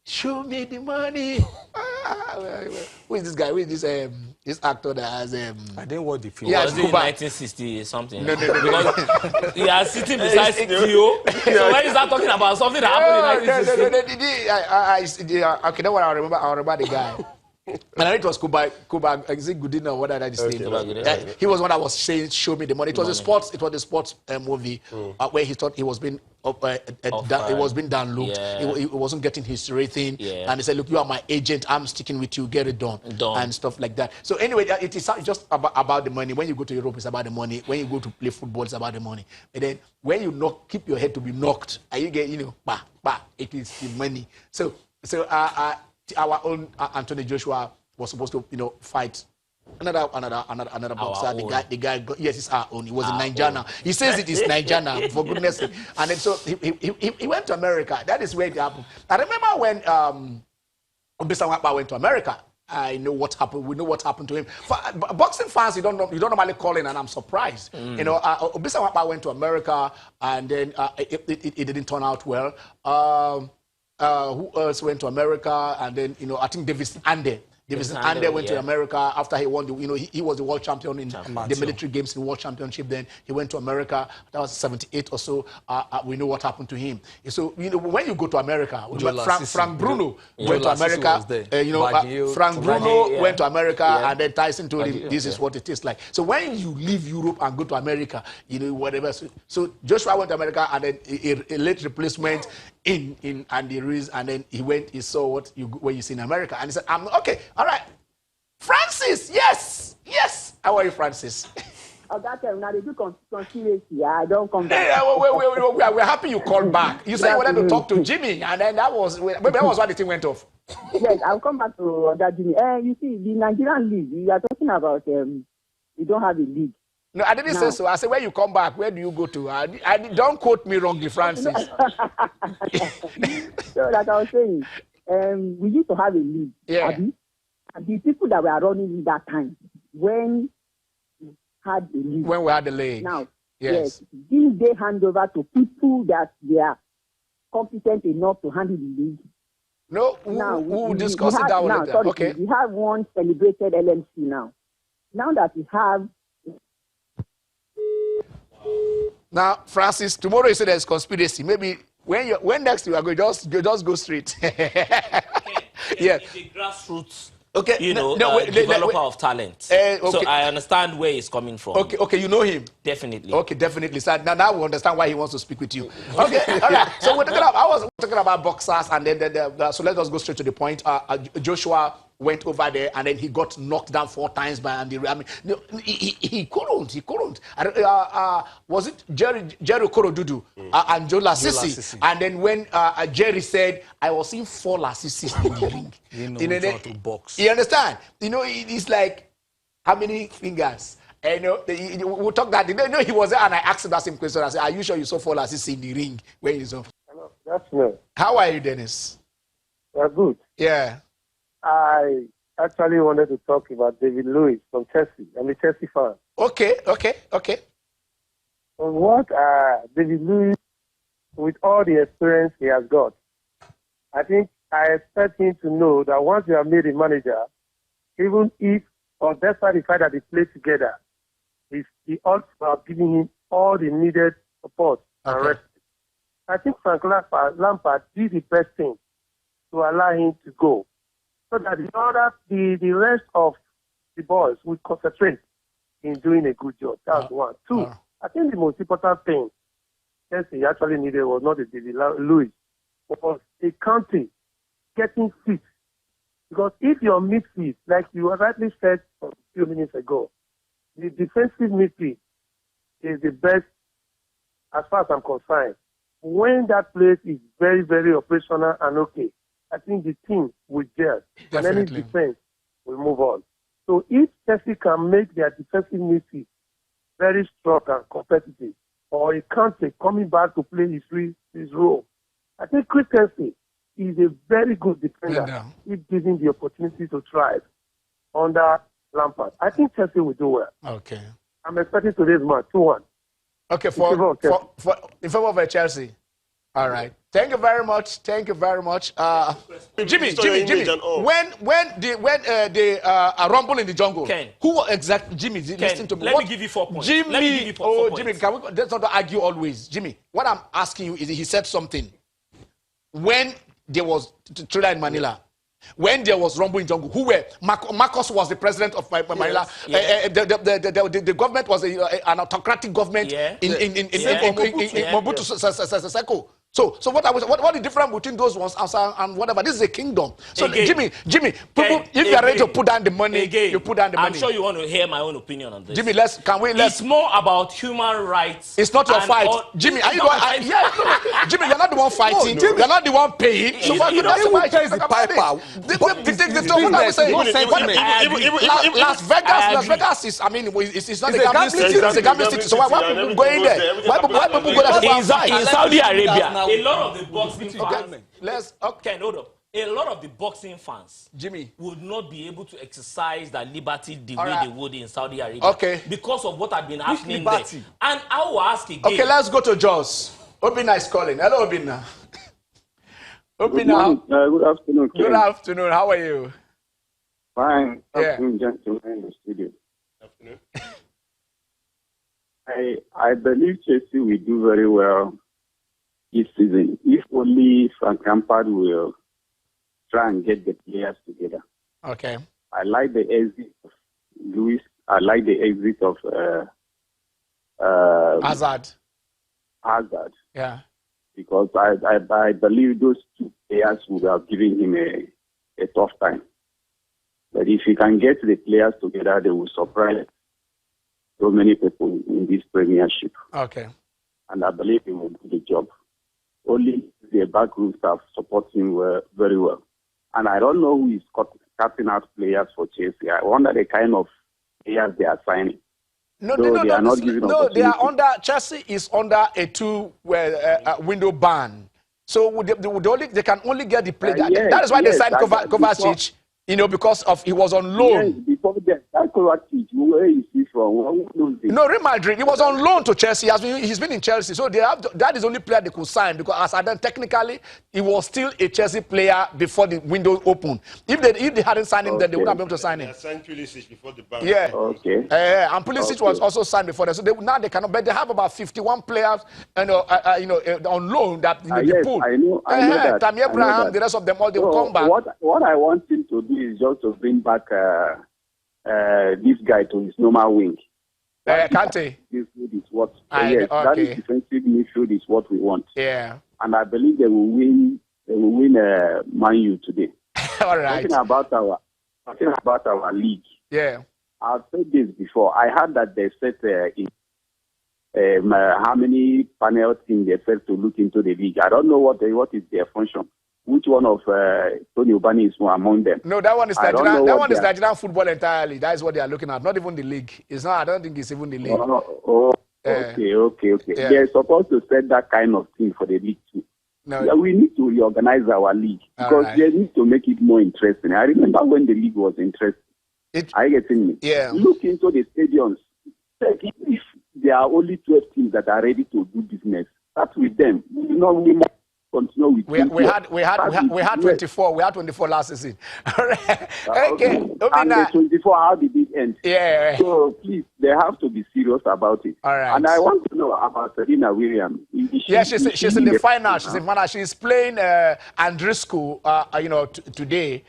Show me the money. Who is this guy? Who is this actor that has I didn't watch the film. Yeah, was it in 1960 something? No. Because he is sitting beside Theo. So when you start talking about something that happened in 1960. Okay, that's what I remember the guy. And I think it was Kuba, is it Goodina or what did I just say? He was one that was saying, show me the money. It was a sports movie where he thought he was being it was being downlooked. Yeah. He wasn't getting his rating. Yeah. And he said, look, you are my agent. I'm sticking with you. Get it done. And stuff like that. So anyway, it is just about the money. When you go to Europe, it's about the money. When you go to play football, it's about the money. And then when you keep your head to be knocked, and you get, it is the money. So our own Anthony Joshua was supposed to, fight another boxer. The guy, yes, it's our own. He was in Nigeria. He says it is Nigeria, for goodness sake. And then so he went to America. That is where it happened. I remember when Obisa Nwapa went to America. I know what happened. We know what happened to him. Boxing fans, you don't normally call in, and I'm surprised. Obisa Nwapa went to America, and then it didn't turn out well. Who else went to America? And then, I think Davis Ande went to America after he won he was the world champion in the military games in world championship. Then he went to America. That was 78 or so. We know what happened to him. So, when you go to America, Frank Bruno went to America. Frank Bruno went to America, and then Tyson told him, this is what it is like. So when you leave Europe and go to America, whatever. So Joshua went to America, and then a late replacement in Andy Ruiz, and then he saw what you see in America, and he said, okay, all right, Francis, yes. How are you, Francis? That time now they do conspiracy. I don't come back. We're happy you called back. You said you wanted to talk to Jimmy, and then that was why the thing went off. Yes, I'll come back to that Jimmy. You see, the Nigerian league, we are talking about. We don't have a league. No, I didn't say so. I said, when you come back, where do you go to? I don't quote me wrongly, Francis. So, like I was saying, we used to have a league. Yeah. And the people that were running in that time, when we had the league. When we had the league. Now, yes. These they hand over to people that they are competent enough to handle the league. No, we'll discuss it down later. Okay. We have one celebrated LMC now. Now that we have. Now, Francis, tomorrow you say there's conspiracy. Maybe when next you are going, just go straight. Yeah. It's a grassroots, developer of talent. Okay. So I understand where he's coming from. Okay, you know him. Definitely. Okay, definitely. So now we understand why he wants to speak with you. Okay, all right. So I was talking about boxers, and then so let us go straight to the point. Joshua went over there, and then he got knocked down 4 times by Andy. I mean, he couldn't. Was it Jerry Korodudu and Joe Lasisi? And then when Jerry said, I was seeing 4 Lasisi in the ring. How to box. You understand? It's like, how many fingers? And we'll talk that. He was there, and I asked him that same question. I said, are you sure you saw 4 Lasisi in the ring when you saw? That's me. How are you, Dennis? We're good. Yeah. I actually wanted to talk about David Luiz from Chelsea. I'm a Chelsea fan. Okay. What David Luiz, with all the experience he has got, I think I expect him to know that once you have made a manager, even if, or despite the fact that they play together, he also are giving him all the needed support and respect. I think Frank Lampard did the best thing to allow him to go. so that the rest of the boys will concentrate in doing a good job. That's one. Two, I think the most important thing Chelsea actually needed was not a David Luiz, was a country getting fit. Because if your midfield, like you rightly said a few minutes ago, the defensive midfield is the best as far as I'm concerned. When that place is very, very operational and okay, I think the team will gel. And any defense will move on. So if Chelsea can make their defensive midfield very strong and competitive, or a country coming back to play his role, I think Christensen is a very good defender if given the opportunity to thrive under Lampard. I think Chelsea will do well. Okay. I'm expecting today's match 2-1. Okay, in favor of Chelsea. All right. Thank you very much. Thank you very much. Jimmy. When they rumble in the jungle, who exactly? Jimmy, listen to me. Let me give you 4 points. Jimmy, Jimmy, let's not argue always. Jimmy, what I'm asking you is, he said something. When there was Trailer in Manila, when there was rumble in jungle, who were Marcos was the president of Manila. The government was an autocratic government in Mobutu Sese Seko. So what the difference between those ones and whatever? This is a kingdom. So Jimmy, people, if you are ready to put down the money, you put down the money. I'm sure you want to hear my own opinion on this. Jimmy, it's more about human rights. It's not your fight. Jimmy, are you Jimmy, you're not the one fighting. No, you're not the one paying. So why you not the piper? Las Vegas is, I mean, it's not a gambling city. It's a gambling city. So why people going there? Why people go there? In Saudi Arabia, a lot of the boxing fans. Hold up. A lot of the boxing fans, Jimmy, would not be able to exercise their liberty the way they would in Saudi Arabia. Because of what had been happening there. And I will ask again. Okay, let's go to Jaws. Obina is calling. Hello, Obina. Obina. Good afternoon. Ken. Good afternoon. How are you? Fine. Afternoon, gentlemen in the studio. Afternoon. I believe Chelsea will do very well this season, if only Frank Lampard will try and get the players together. Okay. I like the exit of Luis. I like the exit of Hazard. Yeah. Because I believe those two players would have given him a tough time. But if he can get the players together, they will surprise so many people in this premiership. Okay. And I believe he will do the job. Only the backroom staff support him very well. And I don't know who is cutting out players for Chelsea. I wonder the kind of players they are signing. They are under, Chelsea is under a window ban. So they can only get the player. That is why they signed Kovacic. Because he was on loan. Yes, before that Kovacic, where is he from? No, Real Madrid. He was on loan to Chelsea. He's been in Chelsea. So that is the only player they could sign, because technically, he was still a Chelsea player before the window opened. If they hadn't signed him, then they wouldn't be able to sign him. They signed Pulisic before the ban. Yeah. Okay. And Pulisic was also signed before that. So now they cannot. But they have about 51 players, on loan that they pull. I know that. Tammy Abraham, the rest of them, all they will come back. What I want him to do is just to bring back this guy to his normal wing. Kante. This is what. That is defensive midfield is what we want. Yeah. And I believe they will win. They will win Man U today. All right. Talking about our league. Yeah. I've said this before. I heard that they set how many panel teams they set to look into the league. I don't know what is their function. Which one of Tony Ubani is among them? No, that one is Nigerian. That one is Nigerian football entirely. That is what they are looking at. Not even the league. It's not. I don't think it's even the league. Okay. Yeah. They're supposed to set that kind of thing for the league too. No. Yeah, we need to reorganize our league because they need to make it more interesting. I remember when the league was interesting. Are you getting me? Yeah. Look into the stadiums. If there are only 12 teams that are ready to do business, start with them. continue with we had 24. We had 24 last season. All right. Okay. And the 24, how did it end? Yeah. So please, they have to be serious about it. All right. And I want to know about Serena Williams. She's in the final. She's in final. She's playing Andrescu, today.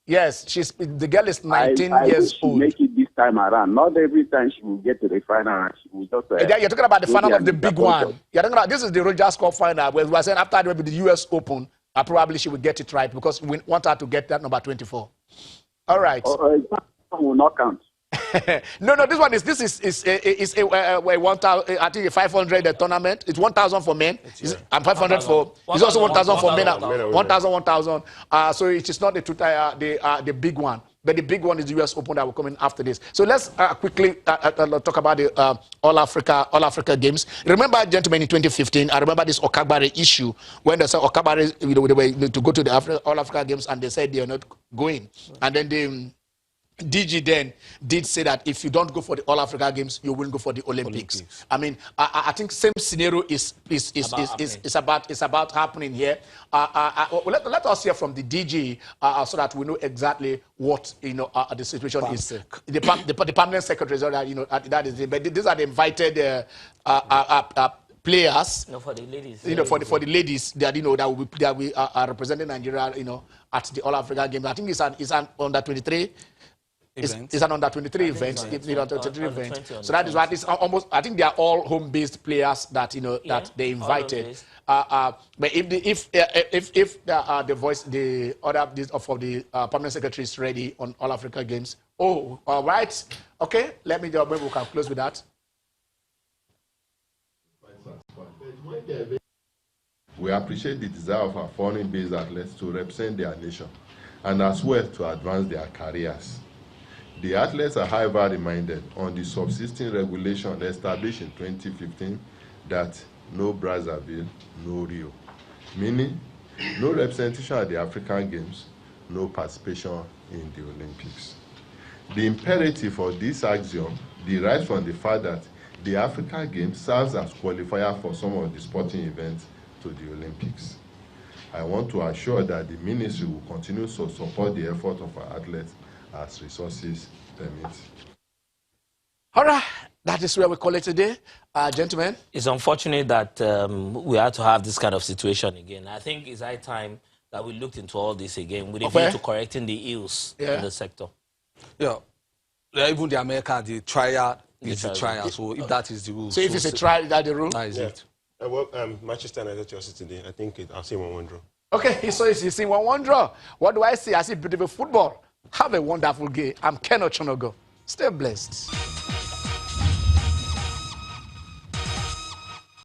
Yes, the girl is 19 years old. Make it this time around. Not every time she will get to the final and she will just. You're talking about the final of the big one. You're talking about this is the Rogers Cup final, where we were saying after the US Open, probably she will get it right because we want her to get that number 24. All right. That will not count. No, this one is a 1,000. I think a 500 tournament. It's 1,000 for men. And 500 for. It's also 1,000 for men. 1,000. So it is not the big one, but the big one is the US Open that will come in after this. So let's quickly talk about the All Africa Games. Remember, gentlemen, in 2015, I remember this Okagbare issue when they said Okagbare they were to go to the All Africa Games and they said they are not going, and then DG then did say that if you don't go for the All Africa Games, you won't go for the Olympics. I mean, I think same scenario is about happening here. Let us hear from the DG so that we know exactly what the situation is. The permanent secretary, that is it. But these are the invited players. No, for the ladies. For the ladies that that we are representing Nigeria, at the All Africa Games. I think it's an under 23. It's an under 23 event. So that is why it's almost. I think they are all home-based players that that they invited. But if the voice, the other of the permanent secretary is ready on All Africa Games. Oh, all right. Okay. Maybe we can close with that. We appreciate the desire of our foreign-based athletes to represent their nation and as well to advance their careers. The athletes are however reminded on the subsisting regulation established in 2015 that no Brazzaville, no Rio, meaning no representation at the African Games, no participation in the Olympics. The imperative for this axiom derives from the fact that the African Games serves as qualifier for some of the sporting events to the Olympics. I want to assure that the ministry will continue to support the effort of our athletes as resources permit. All right, that is where we call it today, gentlemen. It's unfortunate that we had to have this kind of situation again. I think it's high time that we looked into all this again with a view to correcting the ills in the sector. Yeah, even the American, the trial is the trial. So if that is the rule. So if it's a trial, that's the rule? That is it. Manchester United Chelsea today. I think I'll see 1-1 draw. Okay, so you see 1-1 draw. What do I see? I see beautiful football. Have a wonderful game. I'm Kano. Stay blessed.